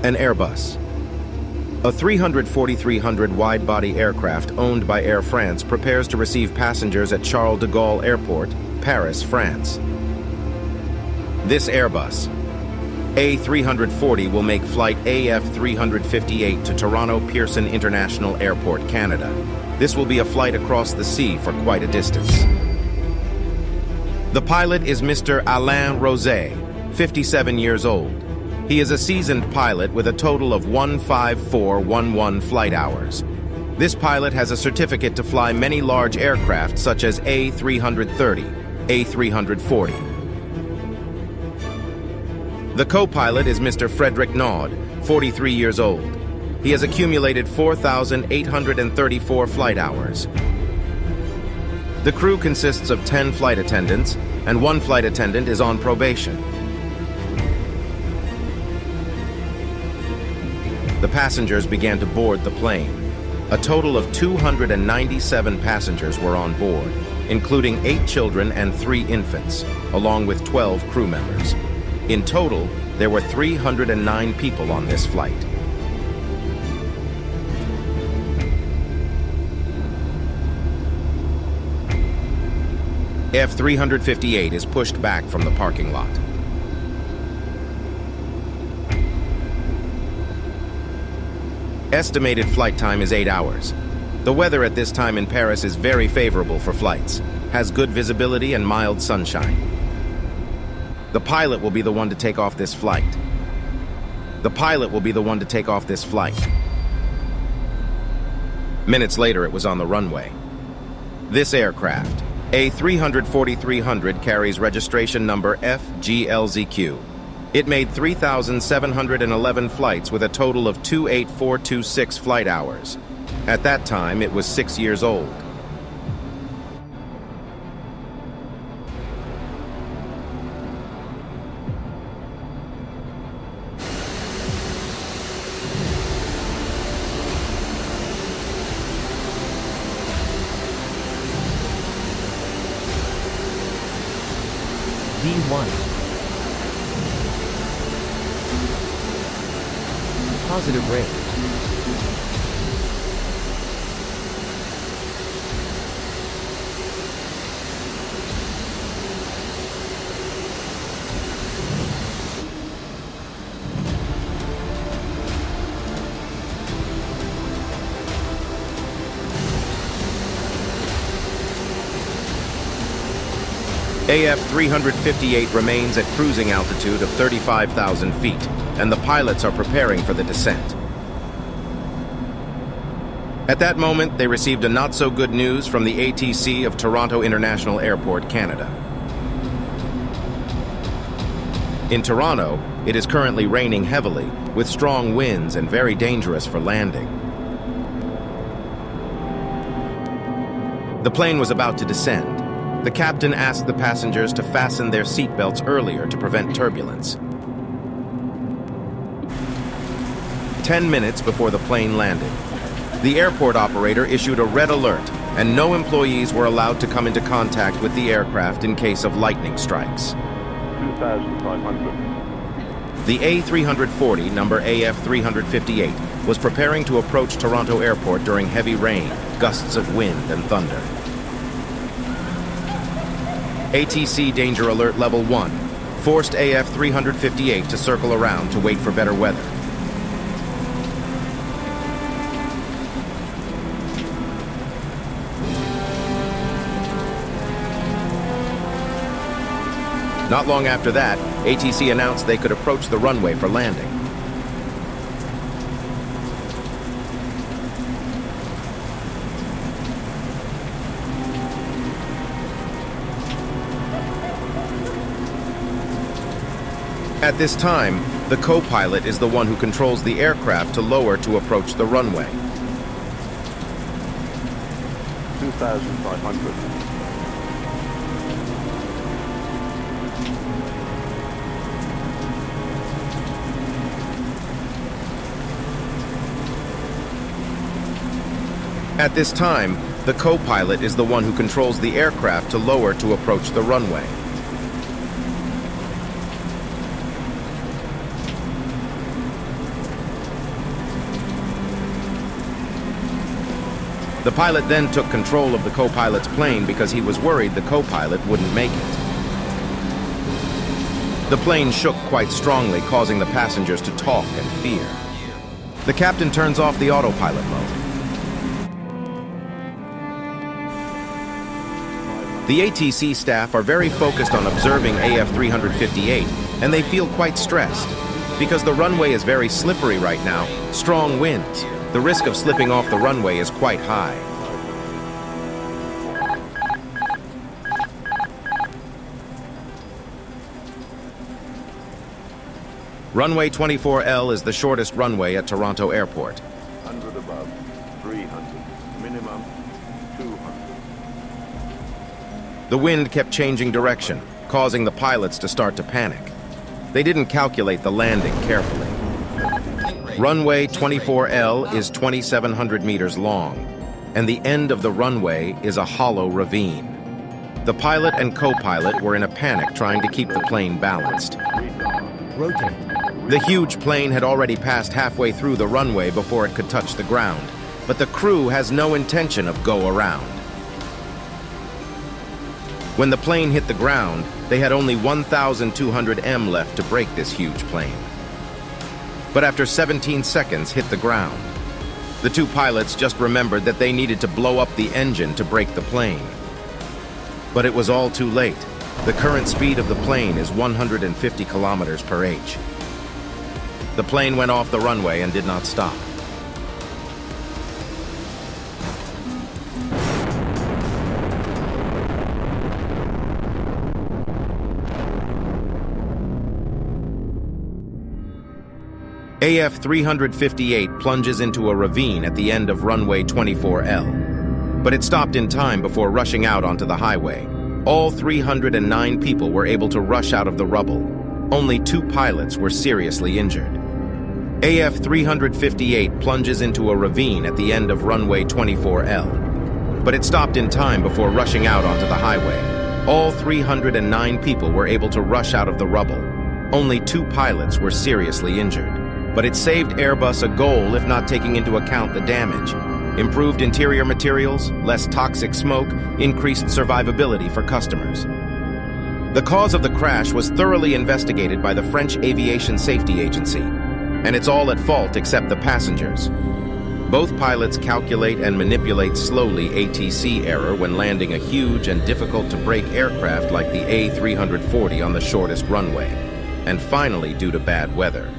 An Airbus. A 340-300 wide-body aircraft owned by Air France prepares to receive passengers at Charles de Gaulle Airport, Paris, France. This Airbus, A340, will make flight AF358 to Toronto Pearson International Airport, Canada. This will be a flight across the sea for quite a distance. The pilot is Mr. Alain Rosé, 57 years old. He is a seasoned pilot with a total of 15411 flight hours. This pilot has a certificate to fly many large aircraft such as A330, A340. The co-pilot is Mr. Frederick Naud, 43 years old. He has accumulated 4,834 flight hours. The crew consists of 10 flight attendants, and 1 flight attendant is on probation. The passengers began to board the plane. A total of 297 passengers were on board, including 8 children and 3 infants, along with 12 crew members. In total, there were 309 people on this flight. F-358 is pushed back from the parking lot. Estimated flight time is 8 hours. The weather at this time in Paris is very favorable for flights, has good visibility and mild sunshine. The pilot will be the one to take off this flight. The pilot will be the one to take off this flight. Minutes later, it was on the runway. This aircraft, A340-300, carries registration number FGLZQ. It made 3,711 flights with a total of 28426 flight hours. At that time, it was 6 years old. V1. Positive rate. AF-358 remains at cruising altitude of 35,000 feet, and the pilots are preparing for the descent. At that moment, they received a not-so-good news from the ATC of Toronto International Airport, Canada. In Toronto, it is currently raining heavily, with strong winds and very dangerous for landing. The plane was about to descend. The captain asked the passengers to fasten their seatbelts earlier to prevent turbulence. 10 minutes before the plane landed, the airport operator issued a red alert, and no employees were allowed to come into contact with the aircraft in case of lightning strikes. 2,500. The A340, number AF-358, was preparing to approach Toronto Airport during heavy rain, gusts of wind, and thunder. ATC Danger Alert Level 1 forced AF-358 to circle around to wait for better weather. Not long after that, ATC announced they could approach the runway for landing. At this time, the co-pilot is the one who controls the aircraft to lower to approach the runway. 2,500. At this time, the co-pilot is the one who controls the aircraft to lower to approach the runway. The pilot then took control of the co-pilot's plane because he was worried the co-pilot wouldn't make it. The plane shook quite strongly, causing the passengers to talk and fear. The captain turns off the autopilot mode. The ATC staff are very focused on observing AF-358, and they feel quite stressed. Because the runway is very slippery right now, strong winds, the risk of slipping off the runway is quite high. Runway 24L is the shortest runway at Toronto Airport. 100 above, 300, minimum 200. The wind kept changing direction, causing the pilots to start to panic. They didn't calculate the landing carefully. Runway 24L is 2,700 meters long, and the end of the runway is a hollow ravine. The pilot and co-pilot were in a panic trying to keep the plane balanced. Rotate. The huge plane had already passed halfway through the runway before it could touch the ground, but the crew has no intention of go around. When the plane hit the ground, they had only 1,200 m left to break this huge plane. But after 17 seconds hit the ground, the two pilots just remembered that they needed to blow up the engine to break the plane. But it was all too late. The current speed of the plane is 150 kilometers per h. The plane went off the runway and did not stop. AF-358 plunges into a ravine at the end of runway 24L. But it stopped in time before rushing out onto the highway. All 309 people were able to rush out of the rubble. Only 2 pilots were seriously injured. AF-358 plunges into a ravine at the end of runway 24L. But it stopped in time before rushing out onto the highway. All 309 people were able to rush out of the rubble. Only 2 pilots were seriously injured. But it saved Airbus a goal if not taking into account the damage. Improved interior materials, less toxic smoke, increased survivability for customers. The cause of the crash was thoroughly investigated by the French Aviation Safety Agency, and it's all at fault except the passengers. Both pilots calculate and manipulate slowly ATC error when landing a huge and difficult-to-break aircraft like the A340 on the shortest runway, and finally due to bad weather.